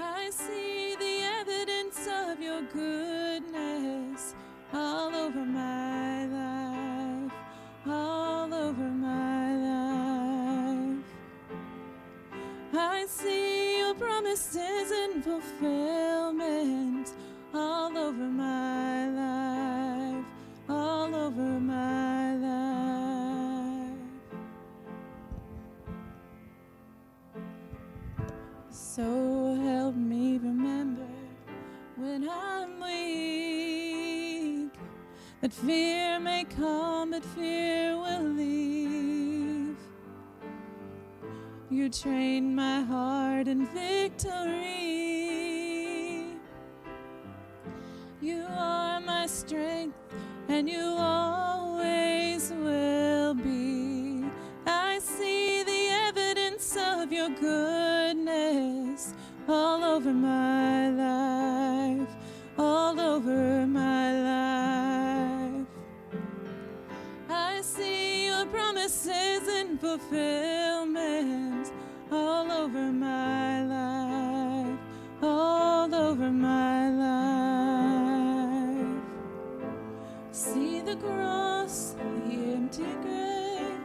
I see the evidence of your goodness all over my life, all over my life. I see your promises in fulfillment all over my life, all over my life. So help me remember when I'm weak, that fear may come, but fear will leave. You train my heart in victory. You are my strength, and you always will be. I see the evidence of your goodness all over my life, all over my life. I see your promises in fulfillment all over my life, all over my life. See the cross, the empty grave.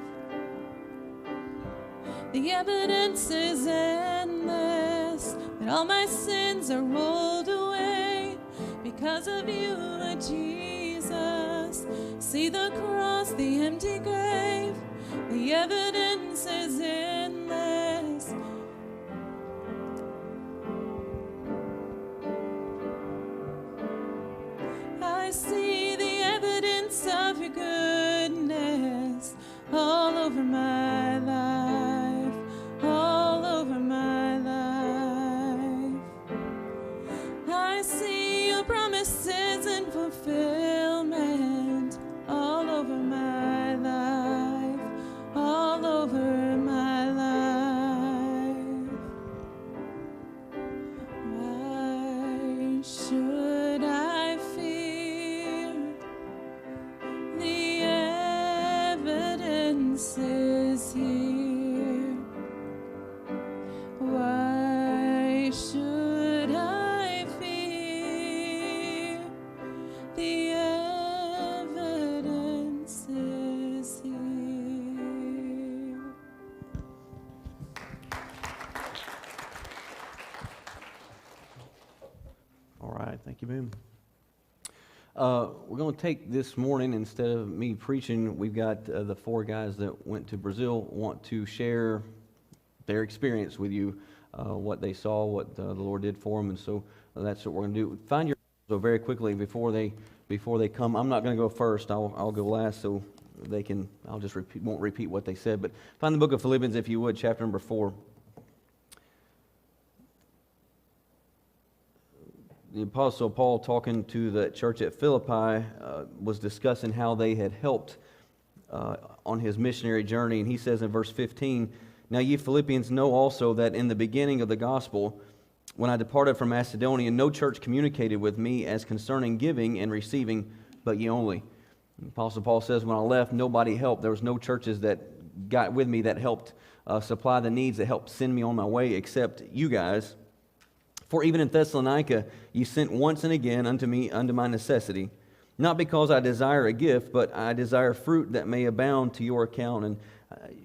The evidence is endless that all my sins are rolled away because of you, Jesus. See the cross, the empty grave. The evidence is endless. I see the evidence of your goodness all over my life, all over my life. I see your promises in fulfillment all over my life, all over my life. Why should I fear? The evidence is here. Why should I fear? The evidence is here. All right, thank you, Boom. We're going to take this morning, instead of me preaching, we've got the four guys that went to Brazil want to share their experience with you, what they saw, what the Lord did for them, and so that's what we're going to do. Find your so very quickly before they come. I'm not going to go first. I'll go last, so they can. I'll just won't repeat what they said, but find the book of Philippians, if you would, chapter number 4. The Apostle Paul, talking to the church at Philippi, was discussing how they had helped on his missionary journey. And he says in verse 15, "Now ye Philippians know also that in the beginning of the gospel, when I departed from Macedonia, no church communicated with me as concerning giving and receiving, but ye only." The Apostle Paul says, when I left, nobody helped. There was no churches that got with me that helped supply the needs, that helped send me on my way, except you guys. "For even in Thessalonica ye sent once and again unto me unto my necessity, not because I desire a gift, but I desire fruit that may abound to your account." And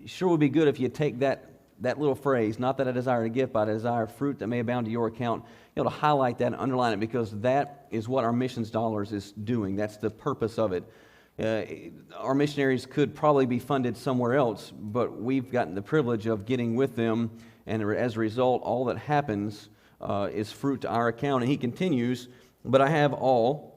sure would be good if you take that little phrase, not that I desire a gift, but I desire fruit that may abound to your account, to highlight that and underline it, because that is what our missions dollars is doing. That's the purpose of it. Our missionaries could probably be funded somewhere else, but we've gotten the privilege of getting with them, and as a result, all that happens is fruit to our account. And he continues, "But I have all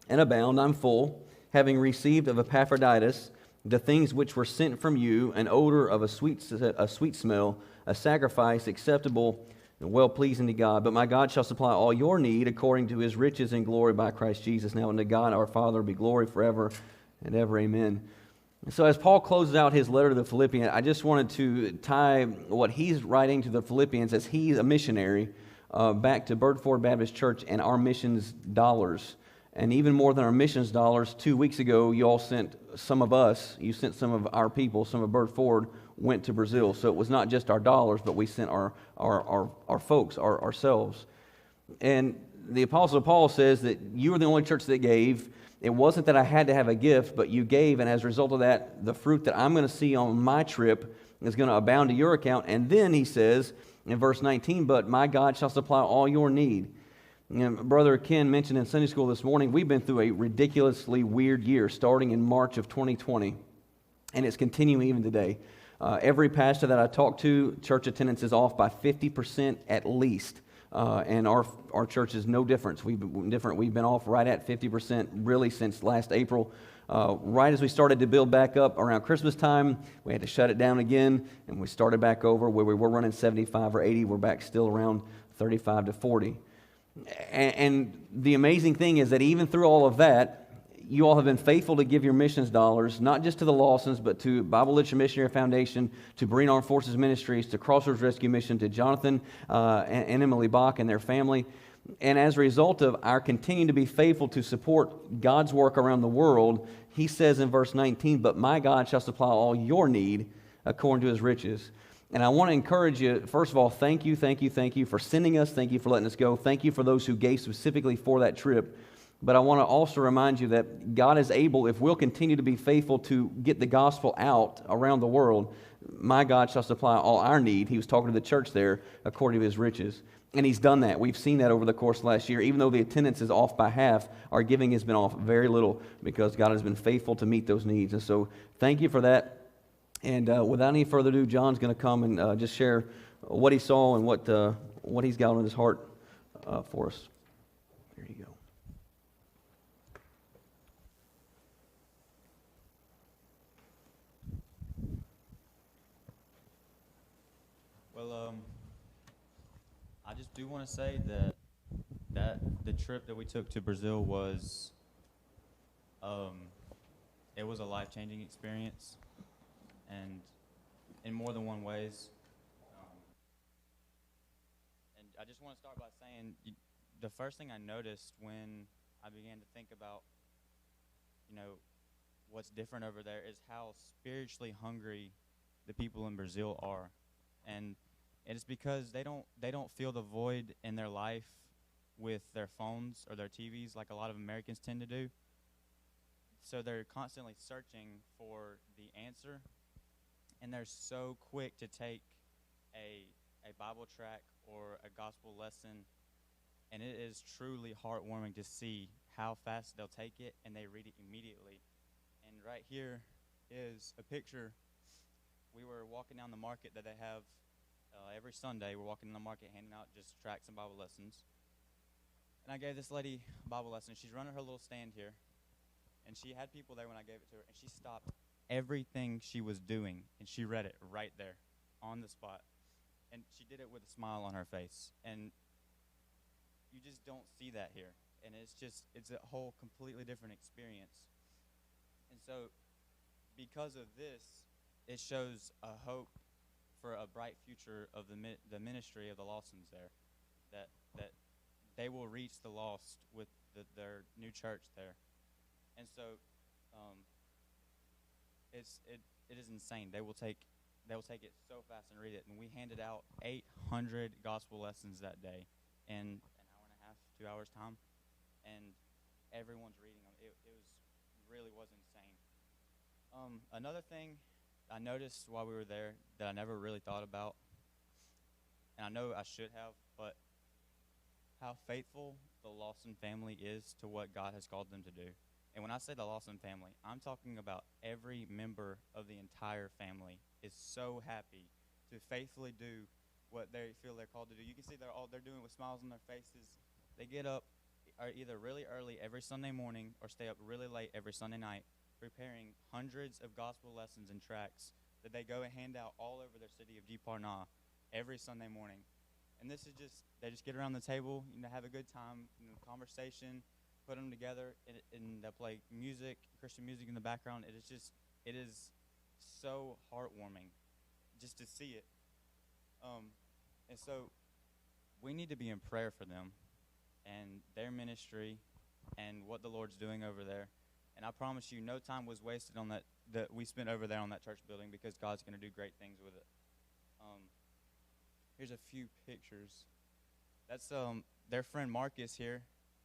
and abound, I'm full, having received of Epaphroditus the things which were sent from you, an odor of a sweet smell, a sacrifice acceptable and well-pleasing to God. But my God shall supply all your need according to his riches and glory by Christ Jesus. Now unto God our Father be glory forever and ever. Amen." And so as Paul closes out his letter to the Philippians, I just wanted to tie what he's writing to the Philippians, as he's a missionary, back to Birdford Baptist Church and our missions dollars. And even more than our missions dollars, 2 weeks ago, you all sent some of us, you sent some of our people, some of Birdford went to Brazil. So it was not just our dollars, but we sent our folks, ourselves. And the Apostle Paul says that you were the only church that gave. It wasn't that I had to have a gift, but you gave, and as a result of that, the fruit that I'm going to see on my trip is going to abound to your account. And then he says in verse 19, but my God shall supply all your need. You know, Brother Ken mentioned in Sunday school this morning, we've been through a ridiculously weird year starting in March of 2020, and it's continuing even today. Every pastor that I talk to, church attendance is off by 50% at least. And our church is no different. We've been off right at 50% really since last April. Right as we started to build back up around Christmas time, we had to shut it down again, and we started back over where we were running 75 or 80. We're back still around 35 to 40. And the amazing thing is that even through all of that, you all have been faithful to give your missions dollars, not just to the Lawsons, but to Bible Literature Missionary Foundation, to Marine Armed Forces Ministries, to Crossroads Rescue Mission, to Jonathan and Emily Bach and their family. And as a result of our continuing to be faithful to support God's work around the world, he says in verse 19, but my God shall supply all your need according to his riches. And I want to encourage you, first of all, thank you for sending us. Thank you for letting us go. Thank you for those who gave specifically for that trip. But I want to also remind you that God is able, if we'll continue to be faithful to get the gospel out around the world, my God shall supply all our need. He was talking to the church there according to his riches. And he's done that. We've seen that over the course of last year. Even though the attendance is off by half, our giving has been off very little because God has been faithful to meet those needs. And so thank you for that. And without any further ado, John's going to come and just share what he saw and what he's got on his heart for us. There you go. Well, I just do want to say that the trip that we took to Brazil was, it was a life-changing experience, and in more than one ways. And I just want to start by saying the first thing I noticed when I began to think about, what's different over there is how spiritually hungry the people in Brazil are. And it's because they don't feel the void in their life with their phones or their TVs like a lot of Americans tend to do. So they're constantly searching for the answer, and they're so quick to take a Bible tract or a gospel lesson, and it is truly heartwarming to see how fast they'll take it and they read it immediately. And right here is a picture. We were walking down the market that they have every Sunday. We're walking in the market handing out just tracts and Bible lessons. And I gave this lady a Bible lesson. She's running her little stand here. And she had people there when I gave it to her. And she stopped everything she was doing. And she read it right there on the spot. And she did it with a smile on her face. And you just don't see that here. And it's a whole completely different experience. And so because of this, it shows a hope for a bright future of the ministry of the Lawsons there, that they will reach the lost with their new church there. And so it is insane. They will take it so fast and read it. And we handed out 800 gospel lessons that day in an hour and a half, 2 hours time, and everyone's reading them. It really was insane. Another thing I noticed while we were there that I never really thought about, and I know I should have, but how faithful the Lawson family is to what God has called them to do. And when I say the Lawson family, I'm talking about every member of the entire family is so happy to faithfully do what they feel they're called to do. You can see they're doing it with smiles on their faces. They get up either really early every Sunday morning or stay up really late every Sunday night, preparing hundreds of gospel lessons and tracts that they go and hand out all over their city of Deparna every Sunday morning. And this is they just get around the table, have a good time, conversation, put them together, and they'll play music, Christian music in the background. It is so heartwarming just to see it. And so we need to be in prayer for them and their ministry and what the Lord's doing over there. And I promise you, no time was wasted on that we spent over there on that church building, because God's going to do great things with it. Here's a few pictures. That's their friend Marcus here,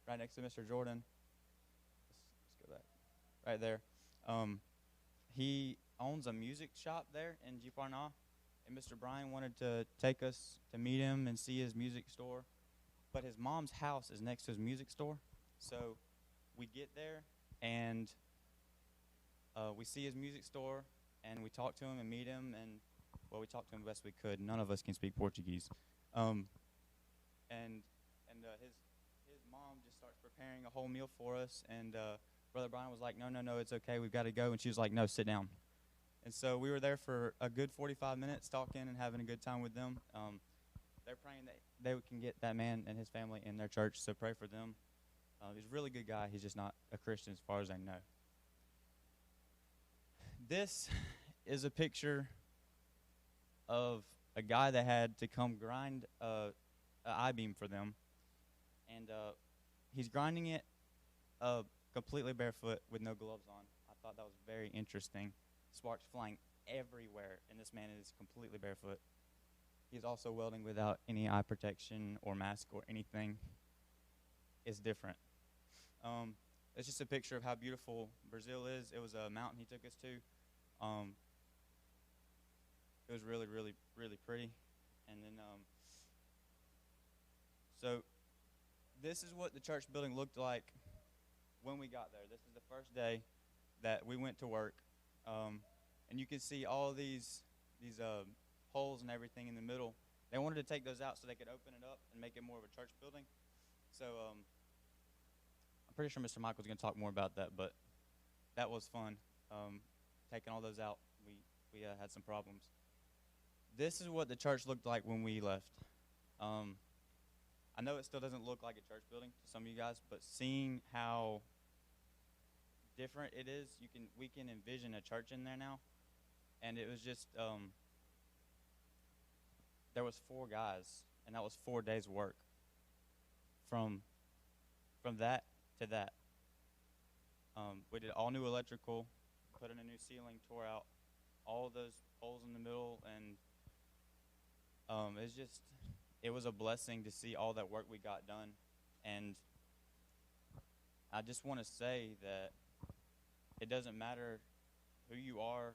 right next to Mr. Jordan. Let's go back. Right there. He owns a music shop there in Jiparna, and Mr. Brian wanted to take us to meet him and see his music store. But his mom's house is next to his music store. So we get there, and we see his music store, and we talk to him and meet him, and, well, we talked to him the best we could. None of us can speak Portuguese. His mom just starts preparing a whole meal for us, and Brother Brian was like, no, it's okay, we've got to go. And she was like, no, sit down. And so we were there for a good 45 minutes talking and having a good time with them. They're praying that they can get that man and his family in their church, so pray for them. He's a really good guy. He's just not a Christian as far as I know. This is a picture of a guy that had to come grind an I-beam for them. And he's grinding it completely barefoot with no gloves on. I thought that was very interesting. Sparks flying everywhere, and this man is completely barefoot. He's also welding without any eye protection or mask or anything. It's different. It's just a picture of how beautiful Brazil is. It was a mountain he took us to. It was really, really, really pretty. And then, so this is what the church building looked like when we got there. This is the first day that we went to work. And you can see all these holes and everything in the middle. They wanted to take those out so they could open it up and make it more of a church building. So I'm pretty sure Mr. Michael's going to talk more about that, but that was fun. Taking all those out, we had some problems. This is what the church looked like when we left. I know it still doesn't look like a church building to some of you guys, but seeing how different it is, we can envision a church in there now. And it was just there was 4 guys, and that was 4 days' work from that to that. We did all new electrical, put in a new ceiling, tore out all those holes in the middle, and it was a blessing to see all that work we got done. And I just want to say that it doesn't matter who you are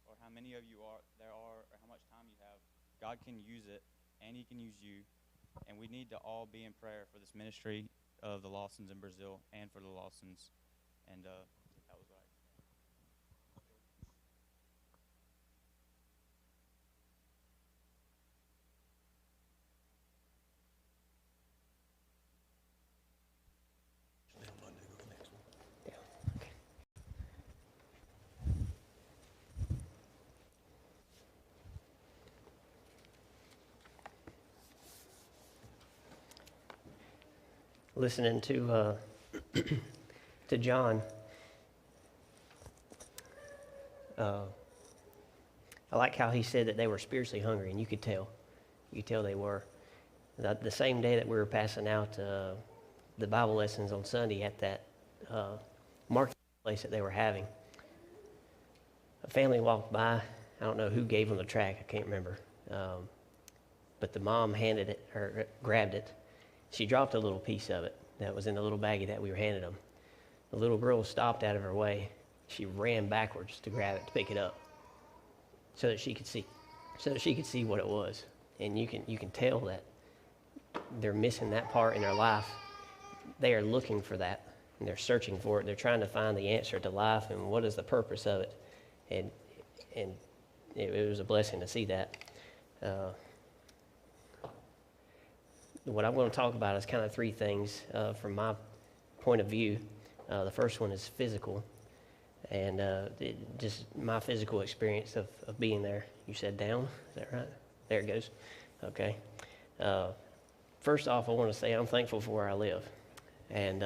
or how many of you there are or how much time you have. God can use it, and he can use you. And we need to all be in prayer for this ministry of the Lawsons in Brazil and for the Lawsons. And that was right. Listening to John, I like how he said that they were spiritually hungry, and you could tell they were. The same day that we were passing out the Bible lessons on Sunday at that marketplace that they were having, a family walked by. I don't know who gave them the track. I can't remember. But the mom handed it or grabbed it. She dropped a little piece of it that was in the little baggie that we were handing them. The little girl stopped out of her way. She ran backwards to grab it, to pick it up, so that she could see what it was. And you can tell that they're missing that part in their life. They are looking for that, and they're searching for it. They're trying to find the answer to life and what is the purpose of it. And it was a blessing to see that. What I'm going to talk about is kind of 3 things from my point of view. The first one is physical, and just my physical experience of being there. You said down, is that right? There it goes. Okay. First off, I want to say I'm thankful for where I live. And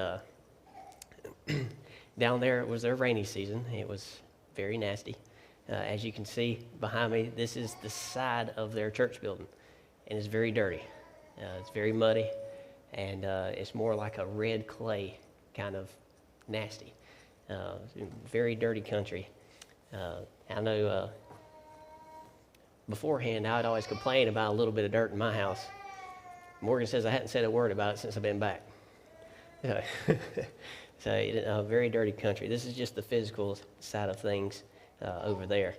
down there, it was their rainy season. It was very nasty. As you can see behind me, this is the side of their church building, and it's very dirty. It's very muddy, and it's more like a red clay kind of nasty. Very dirty country. I know beforehand I would always complain about a little bit of dirt in my house. Morgan says I hadn't said a word about it since I've been back. So very dirty country. This is just the physical side of things over there.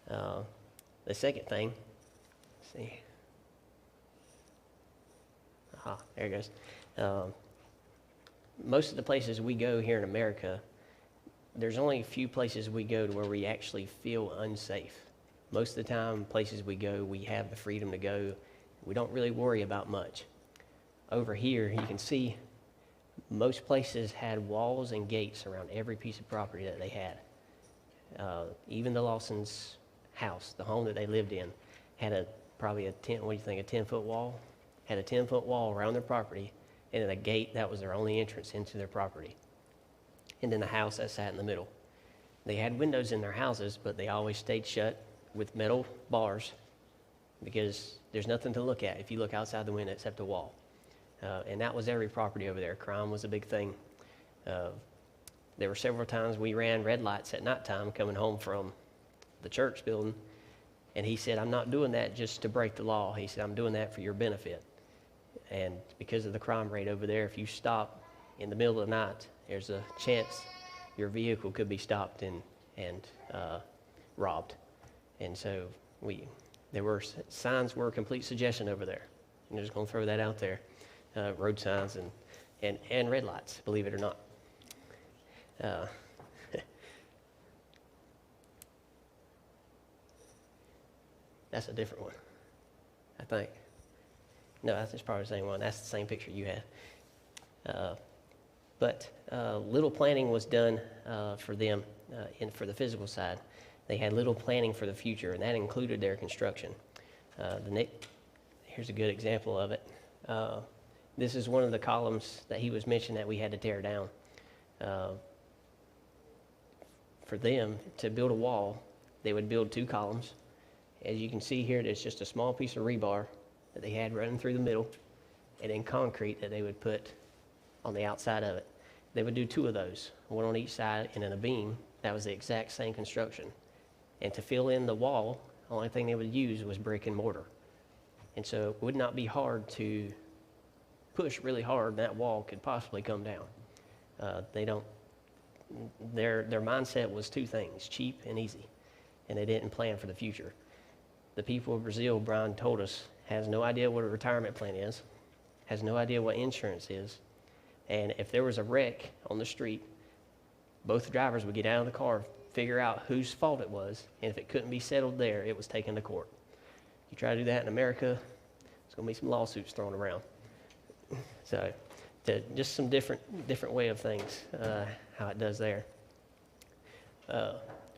The second thing, let's see. There it goes. Most of the places we go here in America, there's only a few places we go to where we actually feel unsafe. Most of the time, places we go, we have the freedom to go. We don't really worry about much. Over here, you can see most places had walls and gates around every piece of property that they had. Even the Lawson's house, the home that they lived in, had probably a 10-foot wall? Had a 10-foot wall around their property, and then a gate that was their only entrance into their property. And then the house that sat in the middle. They had windows in their houses, but they always stayed shut with metal bars because there's nothing to look at if you look outside the window except a wall. And that was every property over there. Crime was a big thing. There were several times we ran red lights at nighttime coming home from the church building, and he said, I'm not doing that just to break the law. He said, I'm doing that for your benefit. And because of the crime rate over there, if you stop in the middle of the night, there's a chance your vehicle could be stopped and robbed. And so there were signs were a complete suggestion over there. I'm just going to throw that out there. Road signs and red lights, believe it or not. That's a different one, I think. No, that's probably the same one. That's the same picture you had. But little planning was done for them for the physical side. They had little planning for the future, and that included their construction. Here's a good example of it. This is one of the columns that he was mentioning that we had to tear down. For them to build a wall, they would build 2 columns. As you can see here, there's just a small piece of rebar that they had running through the middle, and then concrete that they would put on the outside of it. They would do 2 of those, one on each side, and then a beam. That was the exact same construction. And to fill in the wall, the only thing they would use was brick and mortar. And so it would not be hard to push really hard, and that wall could possibly come down. Their mindset was 2 things, cheap and easy, and they didn't plan for the future. The people of Brazil, Brian told us, has no idea what a retirement plan is, has no idea what insurance is, and if there was a wreck on the street, both drivers would get out of the car, figure out whose fault it was, and if it couldn't be settled there, it was taken to court. You try to do that in America, there's going to be some lawsuits thrown around. So, just some different way of things, how it does there.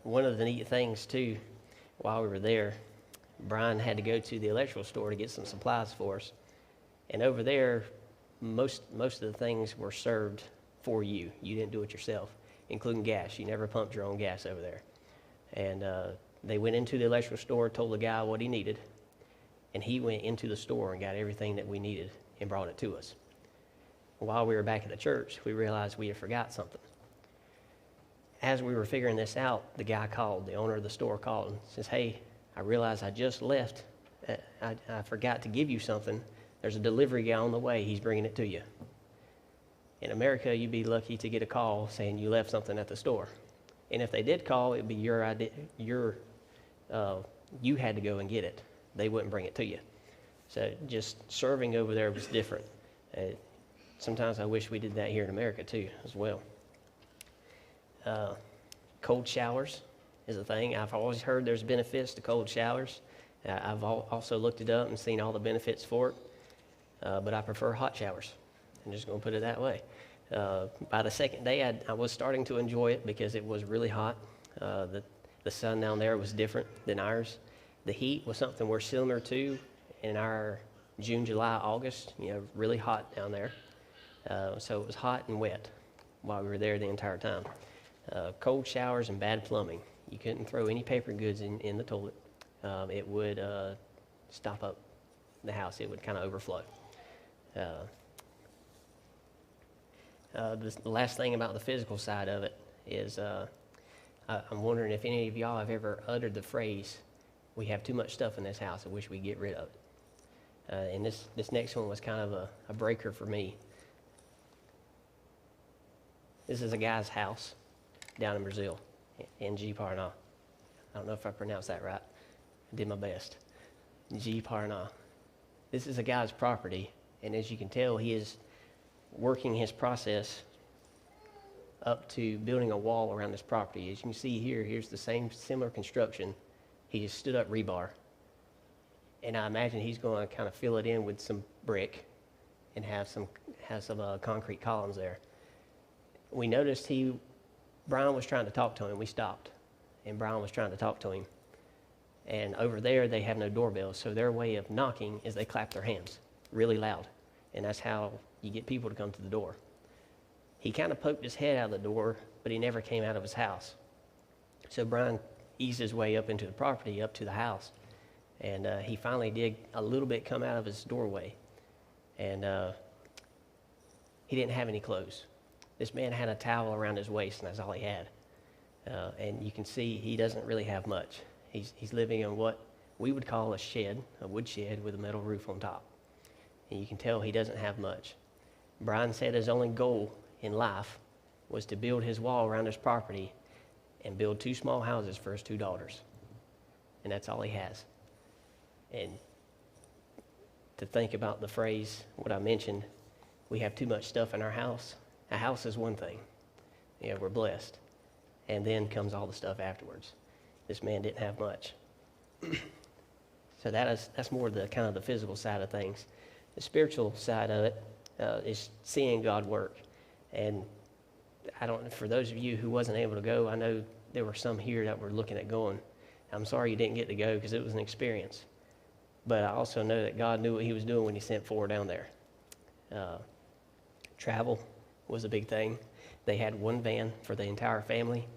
One of the neat things, too, while we were there, Brian had to go to the electrical store to get some supplies for us. And over there, most of the things were served for you. You didn't do it yourself, including gas. You never pumped your own gas over there. And they went into the electrical store, told the guy what he needed, and he went into the store and got everything that we needed and brought it to us. While we were back at the church, we realized we had forgot something. As we were figuring this out, the guy called, the owner of the store called and says, hey, I realized I just left. I forgot to give you something. There's a delivery guy on the way. He's bringing it to you. In America, you'd be lucky to get a call saying you left something at the store. And if they did call, it'd be your idea. You had to go and get it. They wouldn't bring it to you. So just serving over there was different. Sometimes I wish we did that here in America too, as well. Cold showers is a thing. I've always heard there's benefits to cold showers. I've also looked it up and seen all the benefits for it. But I prefer hot showers. I'm just going to put it that way. By the second day, I was starting to enjoy it because it was really hot. The sun down there was different than ours. The heat was something we're similar to in our June, July, August, really hot down there. So it was hot and wet while we were there the entire time. Cold showers and bad plumbing. You couldn't throw any paper goods in the toilet. It would stop up the house. It would kind of overflow. The last thing about the physical side of it, is I'm wondering if any of y'all have ever uttered the phrase, "We have too much stuff in this house. I wish we'd get rid of it." And this next one was kind of a breaker for me. This is a guy's house down in Brazil, in Paraná. I don't know if I pronounced that right. I did my best. Paraná. This is a guy's property, and as you can tell, he is working his process up to building a wall around this property. As you can see here, here's the same similar construction. He just stood up rebar. And I imagine he's going to kind of fill it in with some brick and have some concrete columns there. We noticed Brian was trying to talk to him. We stopped, and Brian was trying to talk to him. And over there, they have no doorbells, so their way of knocking is they clap their hands really loud. And that's how you get people to come to the door. He kind of poked his head out of the door, but he never came out of his house. So Brian eased his way up into the property, up to the house. And he finally did a little bit come out of his doorway. And he didn't have any clothes. This man had a towel around his waist, and that's all he had. And you can see he doesn't really have much. He's living in what we would call a shed, a wood shed with a metal roof on top. And you can tell he doesn't have much. Brian said his only goal in life was to build his wall around his property and build 2 small houses for his 2 daughters. And that's all he has. And to think about the phrase, what I mentioned, we have too much stuff in our house. A house is one thing. Yeah, we're blessed. And then comes all the stuff afterwards. This man didn't have much. So that's more the kind of the physical side of things. The spiritual side of it is seeing God work. And for those of you who wasn't able to go, I know there were some here that were looking at going. I'm sorry you didn't get to go because it was an experience. But I also know that God knew what he was doing when he sent 4 down there. Travel was a big thing. They had 1 van for the entire family.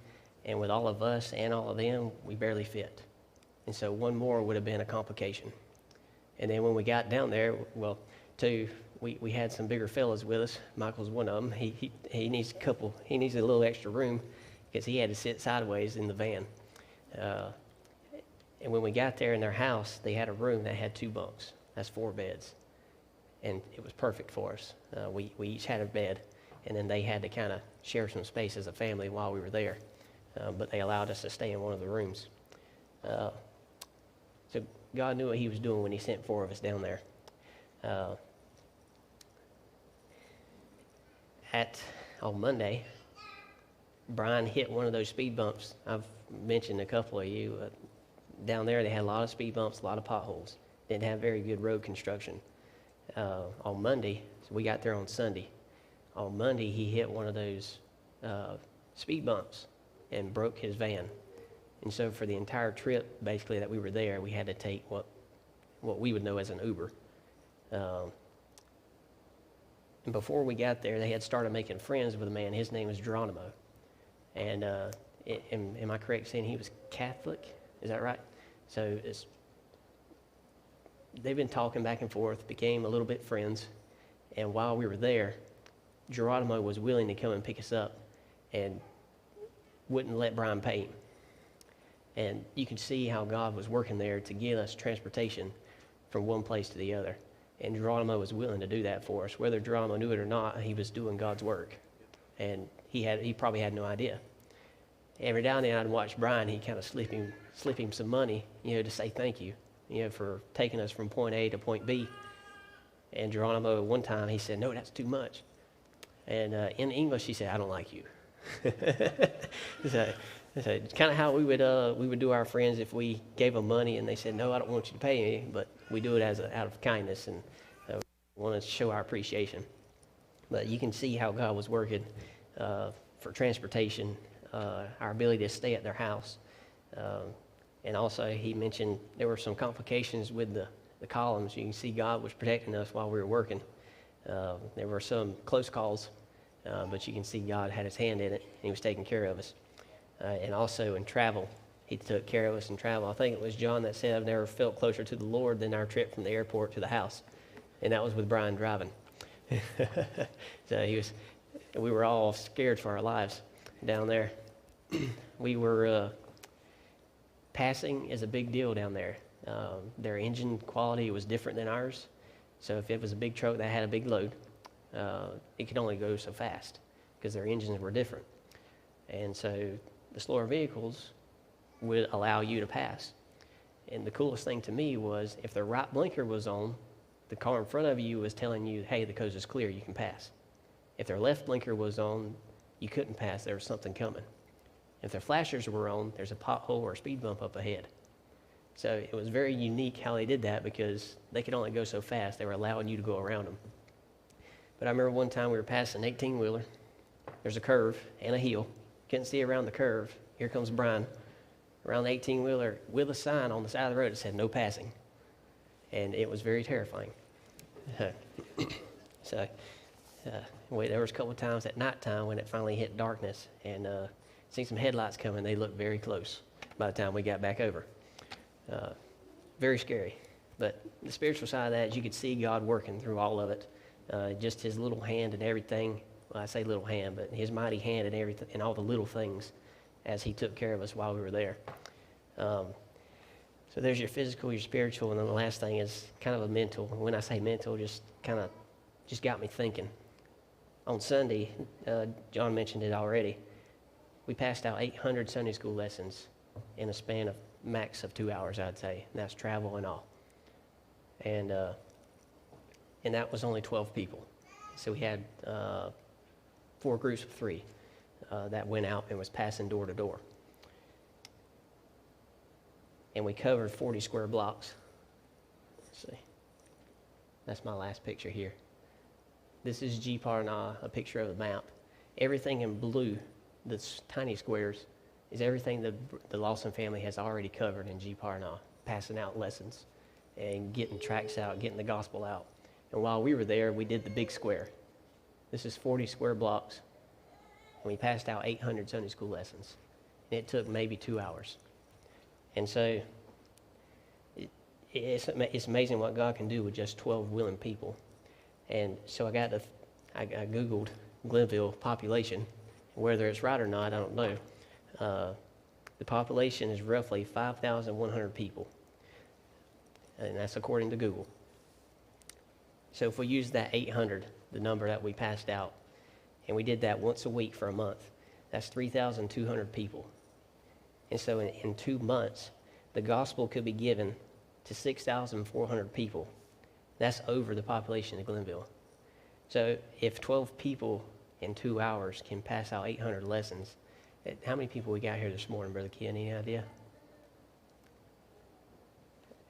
And with all of us and all of them, we barely fit. And so 1 more would have been a complication. And then when we got down there, well, we had some bigger fellas with us. Michael's one of them. He needs a little extra room because he had to sit sideways in the van. And when we got there in their house, they had a room that had 2 bunks. That's 4 beds. And it was perfect for us. We each had a bed, and then they had to kind of share some space as a family while we were there. But they allowed us to stay in one of the rooms. So God knew what he was doing when he sent 4 of us down there. On Monday, Brian hit one of those speed bumps. I've mentioned a couple of you. Down there, they had a lot of speed bumps, a lot of potholes. Didn't have very good road construction. On Monday, so we got there on Sunday. On Monday, he hit one of those speed bumps and broke his van. And so for the entire trip, basically, that we were there, we had to take what we would know as an Uber. And before we got there, they had started making friends with a man. His name was Geronimo. And am I correct saying he was Catholic? Is that right? So they've been talking back and forth, became a little bit friends. And while we were there, Geronimo was willing to come and pick us up and wouldn't let Brian pay him. And you can see how God was working there to give us transportation from one place to the other. And Geronimo was willing to do that for us. Whether Geronimo knew it or not, he was doing God's work. And he probably had no idea. Every now and then I'd watch Brian, he'd kind of slip him some money, to say thank you, for taking us from point A to point B. And Geronimo, at one time, he said, "No, that's too much." And in English, he said, "I don't like you." So it's kind of how we would do our friends if we gave them money and they said, "No, I don't want you to pay me," but we do it out of kindness and want to show our appreciation. But you can see how God was working for transportation, our ability to stay at their house. And also, he mentioned there were some complications with the columns. You can see God was protecting us while we were working. There were some close calls, but you can see God had his hand in it, and he was taking care of us. And also in travel, he took care of us in travel. I think it was John that said, "I've never felt closer to the Lord than our trip from the airport to the house." And that was with Brian driving. So we were all scared for our lives. down there. We were passing is a big deal down there. Their engine quality was different than ours. So if it was a big truck that had a big load, it could only go so fast because their engines were different. And so the slower vehicles would allow you to pass. And the coolest thing to me was if the right blinker was on, the car in front of you was telling you, hey, the coast is clear, you can pass. If their left blinker was on, you couldn't pass, there was something coming. If their flashers were on, there's a pothole or a speed bump up ahead. So it was very unique how they did that because they could only go so fast, they were allowing you to go around them. But I remember one time we were passing an 18-wheeler. There's a curve and a hill. Couldn't see around the curve. Here comes Brian around the 18-wheeler with a sign on the side of the road that said no passing. And it was very terrifying. So there was a couple of times at nighttime when it finally hit darkness and seen some headlights coming. They looked very close by the time we got back over. Very scary. But the spiritual side of that is you could see God working through all of it. Just his little hand and everything. Well, I say little hand, but his mighty hand and everything, and all the little things as he took care of us while we were there. So there's your physical, your spiritual, and then the last thing is kind of a mental. When I say mental, just got me thinking. On Sunday, John mentioned it already, we passed out 800 Sunday school lessons in a span of max of 2 hours, I'd say. And that's travel and all. And that was only 12 people. So we had 4 groups of 3 that went out and was passing door to door. And we covered 40 square blocks. Let's see. That's my last picture here. This is G Parna, a picture of the map. Everything in blue, the tiny squares, is everything the Lawson family has already covered in G Parna, passing out lessons and getting tracts out, getting the gospel out. And while we were there, we did the big square. This is 40 square blocks. And we passed out 800 Sunday school lessons. And it took maybe 2 hours. And so it's amazing what God can do with just 12 willing people. And so I Googled Glenville population. Whether it's right or not, I don't know. The population is roughly 5,100 people. And that's according to Google. So if we use that 800, the number that we passed out, and we did that once a week for a month, that's 3,200 people. And so in 2 months, the gospel could be given to 6,400 people. That's over the population of Glenville. So if 12 people in 2 hours can pass out 800 lessons, how many people we got here this morning, Brother Ken? Any idea?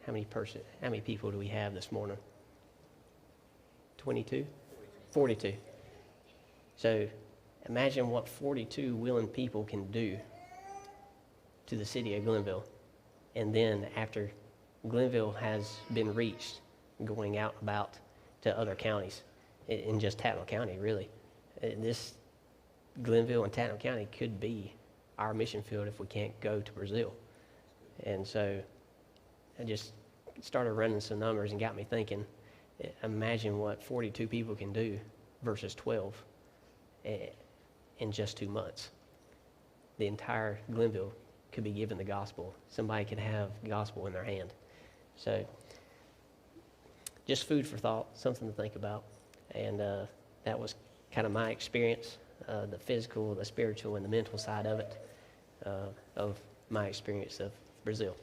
How many people do we have this morning? 22? 42. So imagine what 42 willing people can do to the city of Glenville. And then after Glenville has been reached, going out about to other counties, in just Tattnall County, really. This Glenville and Tattnall County could be our mission field if we can't go to Brazil. And so I just started running some numbers and got me thinking, imagine what 42 people can do versus 12 in just 2 months. The entire Glenville could be given the gospel. Somebody could have the gospel in their hand. So just food for thought, something to think about. And that was kind of my experience, the physical, the spiritual, and the mental side of it, of my experience of Brazil.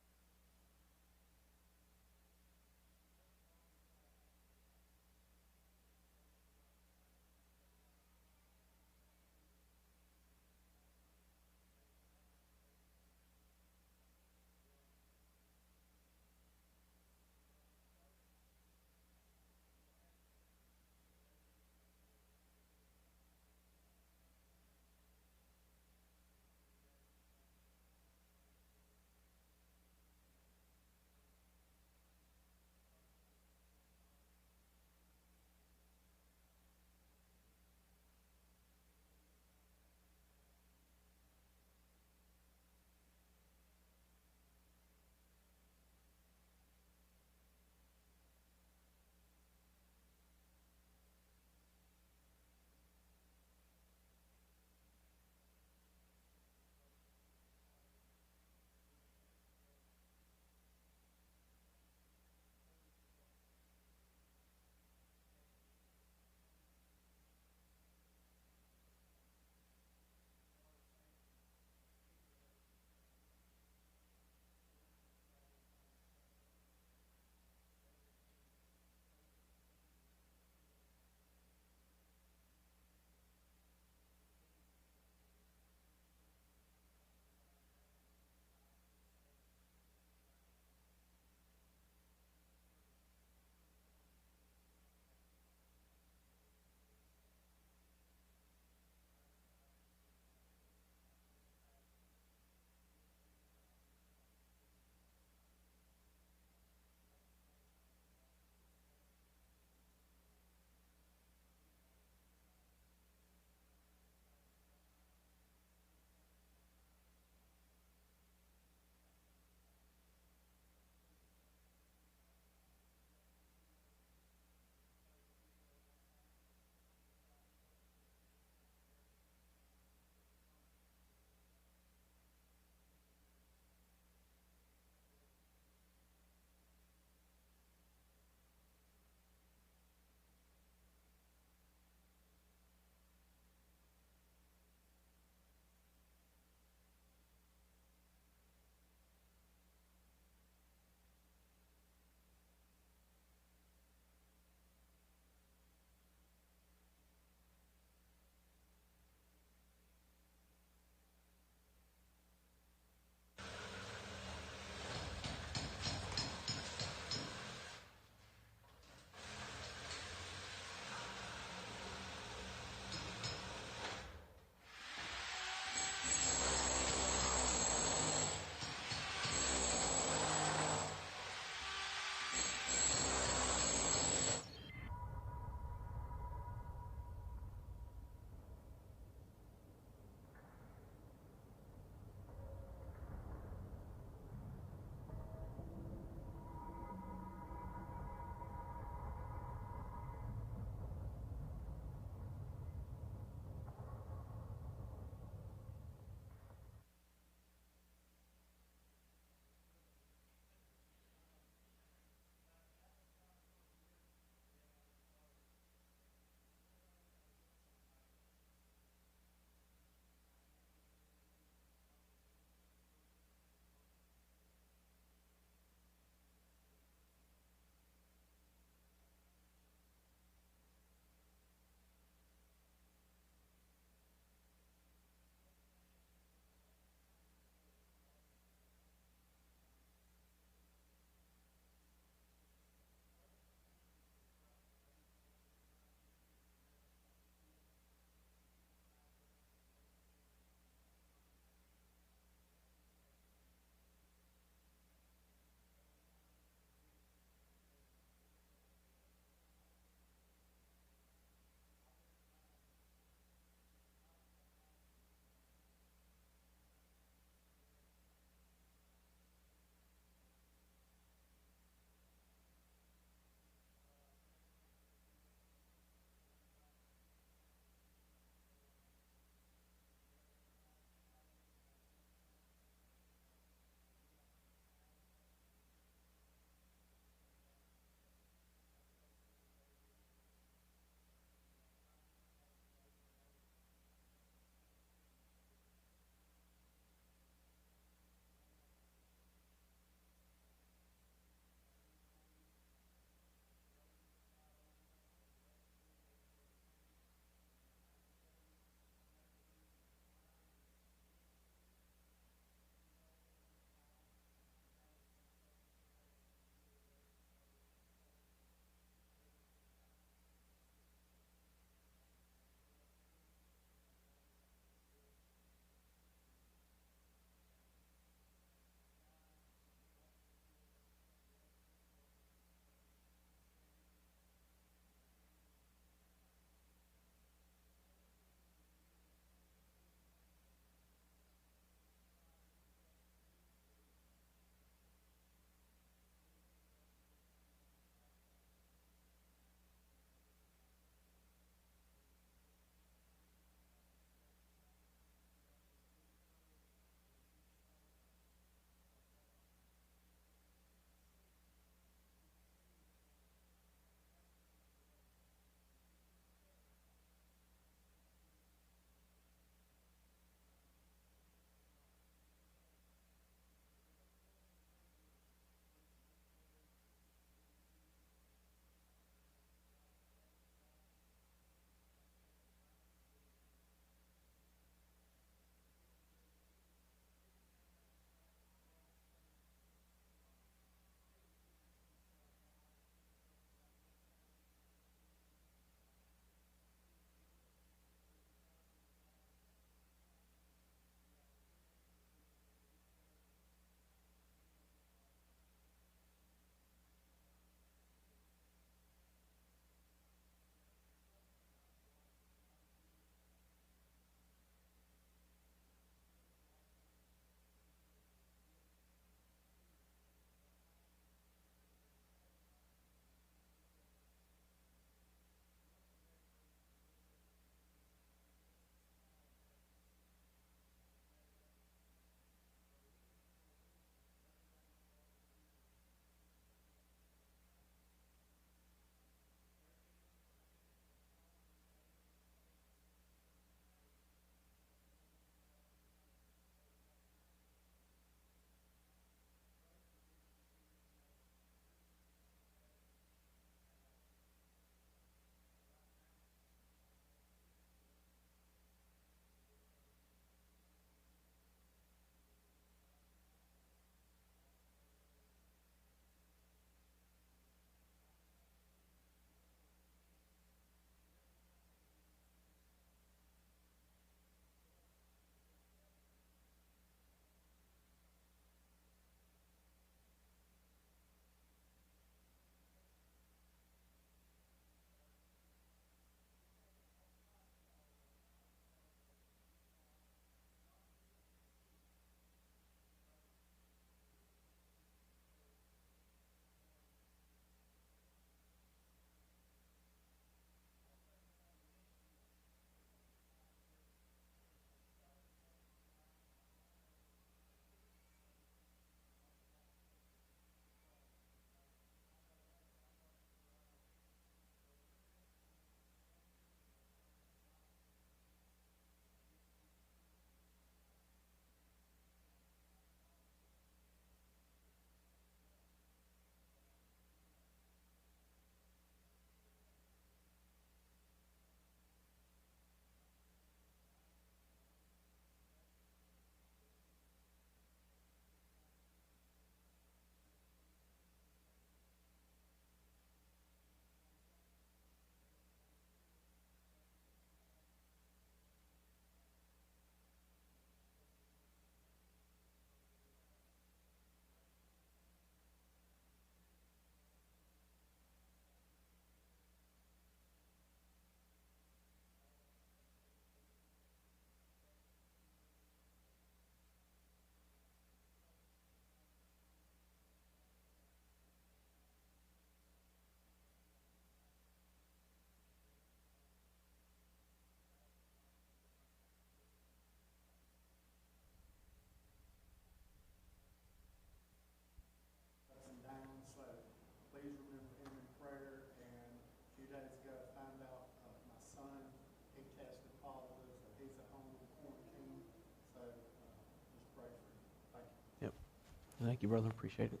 Thank you, brother. Appreciate it.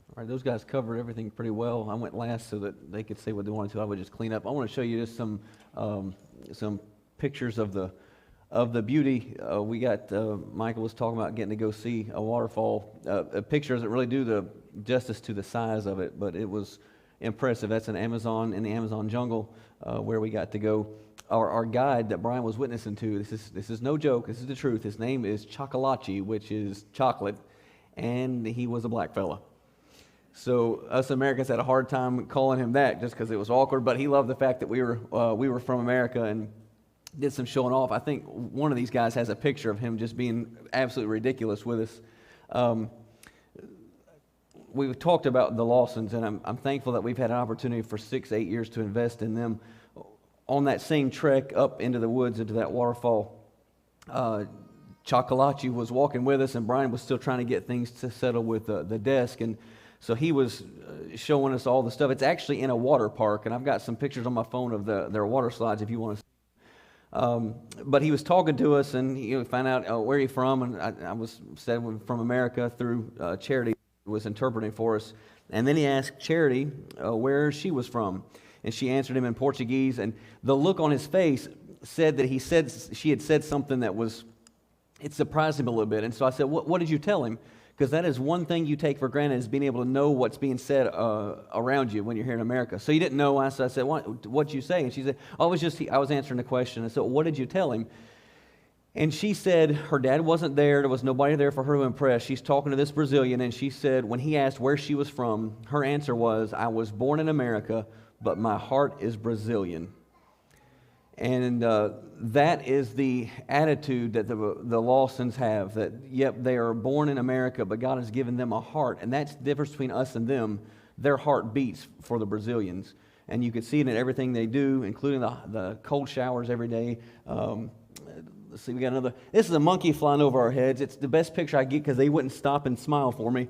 All right, those guys covered everything pretty well. I went last so that they could say what they wanted to. I would just clean up. I want to show you just some pictures of the beauty. We got Michael was talking about getting to go see a waterfall. A picture doesn't really do the justice to the size of it, but it was impressive. That's in the Amazon jungle where we got to go. Our guide that Brian was witnessing to, this is no joke, this is the truth. His name is Chocolachi, which is chocolate, and he was a black fella. So us Americans had a hard time calling him that just because it was awkward, but he loved the fact that we were from America and did some showing off. I think one of these guys has a picture of him just being absolutely ridiculous with us. We've talked about the Lawsons, and I'm thankful that we've had an opportunity for 6-8 years to invest in them. On that same trek up into the woods, into that waterfall, Chocolachi was walking with us, and Brian was still trying to get things to settle with the desk, and so he was showing us all the stuff. It's actually in a water park, and I've got some pictures on my phone of their water slides if you want to see. But he was talking to us, and he found out where he's from, and I said from America through Charity was interpreting for us. And then he asked Charity where she was from, and she answered him in Portuguese, and the look on his face said that she had said something that it surprised him a little bit. And so I said, what did you tell him? Because that is one thing you take for granted, is being able to know what's being said around you when you're here in America. So you didn't know. I said, what'd you say? And she said, I was answering the question. I said, what did you tell him? And she said her dad wasn't there. There was nobody there for her to impress. She's talking to this Brazilian, and she said when he asked where she was from, her answer was, I was born in America, but my heart is Brazilian. And that is the attitude that the Lawsons have, that, yep, they are born in America, but God has given them a heart. And that's the difference between us and them. Their heart beats for the Brazilians. And you can see it in everything they do, including the cold showers every day. Let's see, we got another. This is a monkey flying over our heads. It's the best picture I get because they wouldn't stop and smile for me.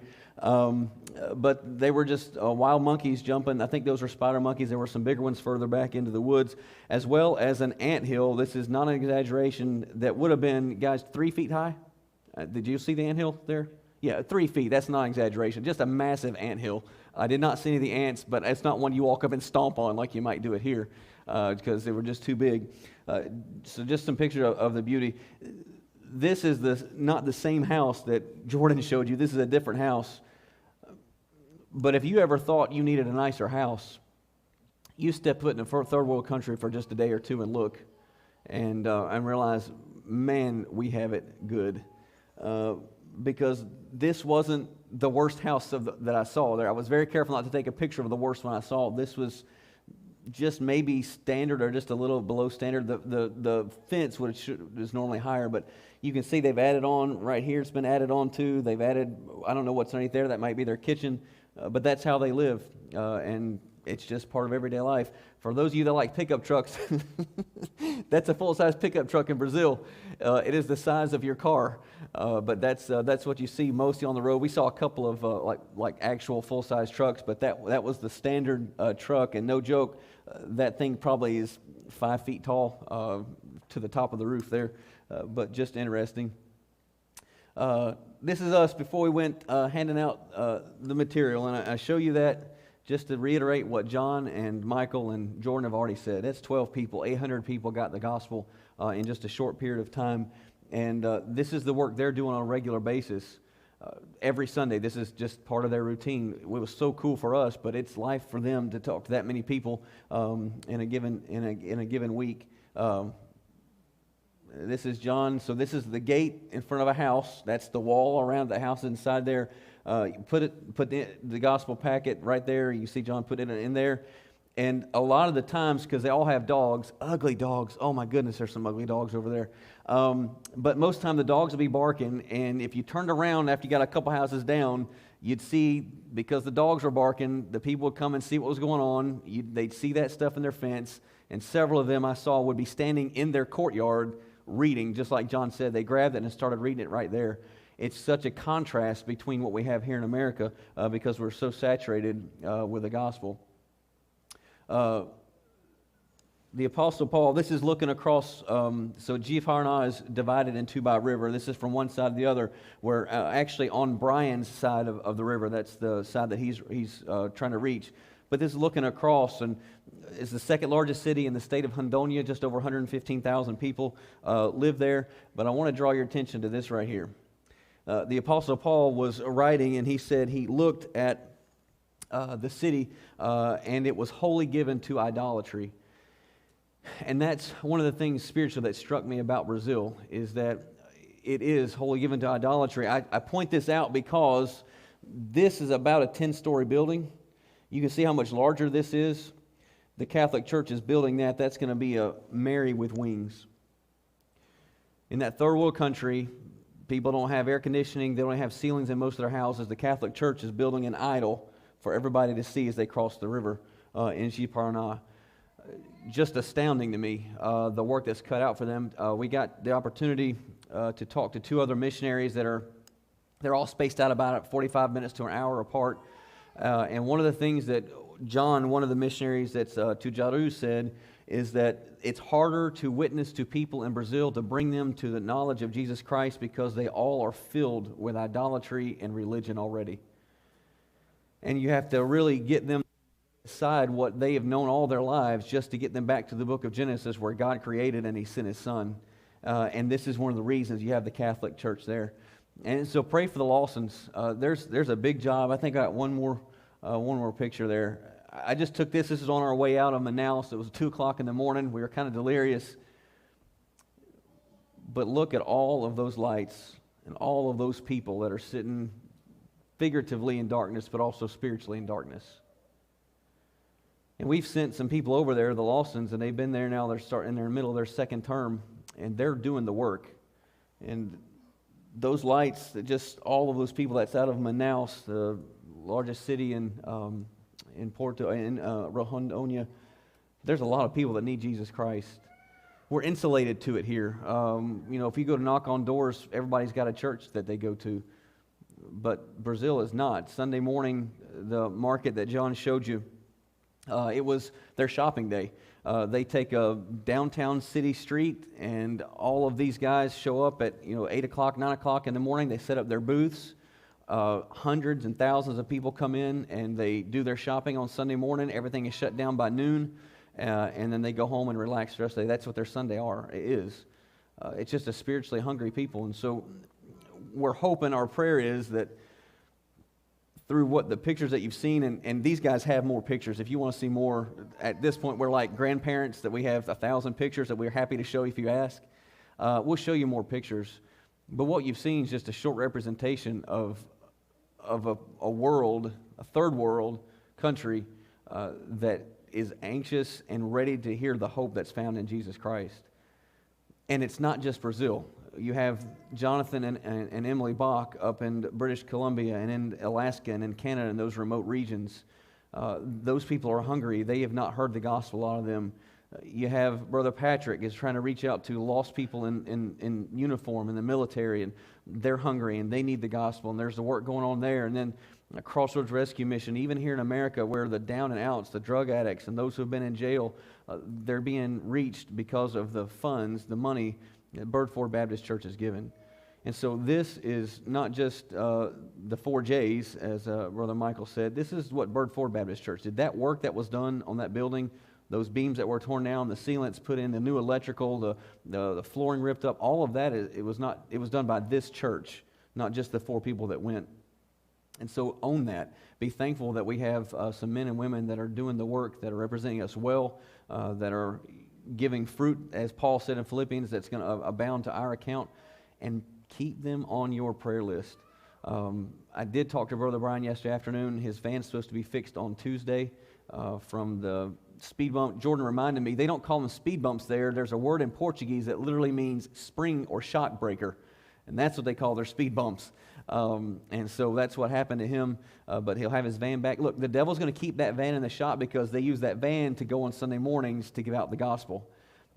But they were just wild monkeys jumping. I think those were spider monkeys. There were some bigger ones further back into the woods, as well as an anthill. This is not an exaggeration. That would have been, guys, 3 feet high. Did you see the anthill there? Yeah, 3 feet. That's not an exaggeration. Just a massive anthill. I did not see any of the ants, but it's not one you walk up and stomp on like you might do it here because they were just too big. So just some picture of the beauty. This is not the same house that Jordan showed you. This is a different house. But if you ever thought you needed a nicer house, you step foot in a third world country for just a day or two and look and realize, man, we have it good. Because this wasn't the worst house that I saw there. I was very careful not to take a picture of the worst one I saw. This was just maybe standard or just a little below standard. The fence is normally higher, but you can see they've added on right here. It's been added on too. They've added, I don't know what's underneath there. That might be their kitchen, but that's how they live, and it's just part of everyday life. For those of you that like pickup trucks, that's a full-size pickup truck in Brazil. It is the size of your car, but that's what you see mostly on the road. We saw a couple of like actual full-size trucks, but that was the standard truck, and no joke, that thing probably is 5 feet tall to the top of the roof there, but just interesting. This is us before we went handing out the material, and I show you that just to reiterate what John and Michael and Jordan have already said. That's 12 people, 800 people got the gospel in just a short period of time, and this is the work they're doing on a regular basis. Every Sunday, this is just part of their routine. It was so cool for us, but it's life for them to talk to that many people in a given week. This is John. So this is the gate in front of a house. That's the wall around the house inside there. Put the gospel packet right there. You see John put it in there. And a lot of the times, because they all have dogs, ugly dogs. Oh my goodness, there's some ugly dogs over there. But most of the time the dogs will be barking. And if you turned around after you got a couple houses down, you'd see, because the dogs were barking, the people would come and see what was going on. They'd see that stuff in their fence. And several of them I saw would be standing in their courtyard reading, just like John said. They grabbed it and started reading it right there. It's such a contrast between what we have here in America because we're so saturated with the gospel. the Apostle Paul, this is looking across, so Jeepharnah is divided in two by a river. This is from one side to the other, where actually on Brian's side of the river, that's the side that he's trying to reach. But this is looking across, and it's the second largest city in the state of Hundonia. Just over 115,000 people live there. But I want to draw your attention to this right here. The Apostle Paul was writing, and he said he looked at the city, and it was wholly given to idolatry. And that's one of the things spiritually that struck me about Brazil, is that it is wholly given to idolatry. I point this out because this is about a 10-story building. You can see how much larger this is. The Catholic Church is building that. That's going to be a Mary with wings. In that third world country, people don't have air conditioning. They don't have ceilings in most of their houses. The Catholic Church is building an idol for everybody to see as they cross the river in Jeepharnah. Just astounding to me, the work that's cut out for them. We got the opportunity to talk to two other missionaries they're all spaced out about 45 minutes to an hour apart. And one of the things that John, one of the missionaries that's to Jaru, said is that it's harder to witness to people in Brazil, to bring them to the knowledge of Jesus Christ, because they all are filled with idolatry and religion already. And you have to really get them decide what they have known all their lives just to get them back to the book of Genesis, where God created and He sent His Son. And this is one of the reasons you have the Catholic Church there. And so pray for the Lawsons. There's a big job. I think I got one more picture there. I just took this. This is on our way out of Manaus. It was 2 o'clock in the morning. We were kind of delirious. But look at all of those lights and all of those people that are sitting figuratively in darkness, but also spiritually in darkness. And we've sent some people over there, the Lawsons, and they've been there now. They're starting in their middle of their second term, and they're doing the work. And those lights, just all of those people that's out of Manaus, the largest city in Rondônia, there's a lot of people that need Jesus Christ. We're insulated to it here. If you go to knock on doors, everybody's got a church that they go to. But Brazil is not. Sunday morning, the market that John showed you, it was their shopping day. They take a downtown city street, and all of these guys show up at 8 o'clock, 9 o'clock in the morning. They set up their booths. Hundreds and thousands of people come in, and they do their shopping on Sunday morning. Everything is shut down by noon, and then they go home and relax the rest of the day. That's what their Sunday is. It's just a spiritually hungry people. And so we're hoping, our prayer is that through what the pictures that you've seen, and these guys have more pictures. If you want to see more, at this point we're like grandparents that we have 1,000 pictures that we're happy to show you if you ask. We'll show you more pictures. But what you've seen is just a short representation of a world, a third world country that is anxious and ready to hear the hope that's found in Jesus Christ. And it's not just Brazil. You have Jonathan and Emily Bach up in British Columbia and in Alaska and in Canada and those remote regions. Those people are hungry. They have not heard the gospel, a lot of them. You have Brother Patrick is trying to reach out to lost people in uniform in the military, and they're hungry and they need the gospel, and there's the work going on there. And then a Crossroads Rescue Mission, even here in America, where the down and outs, the drug addicts and those who have been in jail, they're being reached because of the funds, the money that Birdford Baptist Church has given. And so this is not just the 4 J's, as Brother Michael said. This is what Birdford Baptist Church did. That work that was done on that building, those beams that were torn down, the sealants put in, the new electrical, the flooring ripped up, all of that, it was done by this church, not just the 4 people that went. And so own that. Be thankful that we have some men and women that are doing the work, that are representing us well, that are giving fruit, as Paul said in Philippians, that's going to abound to our account, and keep them on your prayer list. I did talk to Brother Brian yesterday afternoon. His van's supposed to be fixed on Tuesday from the speed bump. Jordan reminded me, they don't call them speed bumps there. There's a word in Portuguese that literally means spring or shock breaker, and that's what they call their speed bumps. And so that's what happened to him, but he'll have his van back. Look, the devil's going to keep that van in the shop because they use that van to go on Sunday mornings to give out the gospel.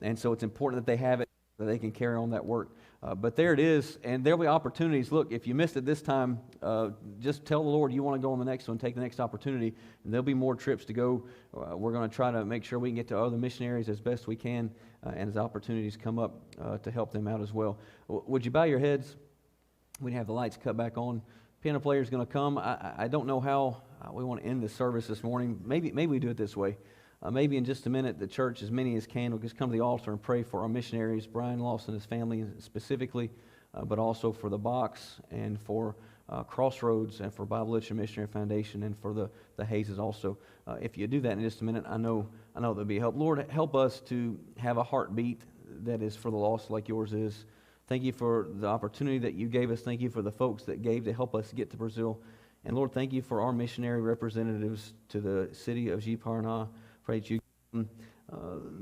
And so it's important that they have it. that they can carry on that work. But there it is, and there'll be opportunities. Look, if you missed it this time, just tell the Lord you want to go on the next one, take the next opportunity, and there'll be more trips to go. We're going to try to make sure we can get to other missionaries as best we can, and as opportunities come up to help them out as well. Would you bow your heads? We have the lights cut back on. Piano player is going to come. I don't know how we want to end the service this morning. Maybe we do it this way. Maybe in just a minute, the church, as many as can, will just come to the altar and pray for our missionaries, Brian Lawson and his family specifically, but also for the box and for Crossroads and for Bible Literature Missionary Foundation and for the Hazes also. If you do that in just a minute, I know there'll be help. Lord, help us to have a heartbeat that is for the lost like yours is. Thank you for the opportunity that you gave us. Thank you for the folks that gave to help us get to Brazil. And Lord, thank you for our missionary representatives to the city of Ji-Paraná. Pray that you give them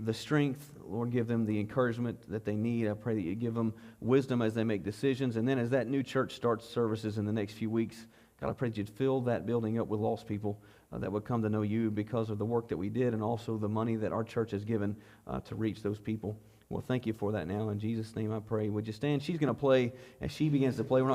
the strength, Lord, give them the encouragement that they need. I pray that you give them wisdom as they make decisions. And then as that new church starts services in the next few weeks, God, I pray that you'd fill that building up with lost people that would come to know you because of the work that we did and also the money that our church has given to reach those people. Well, thank you for that now. In Jesus' name I pray. Would you stand? She's going to play. As she begins to play, we're not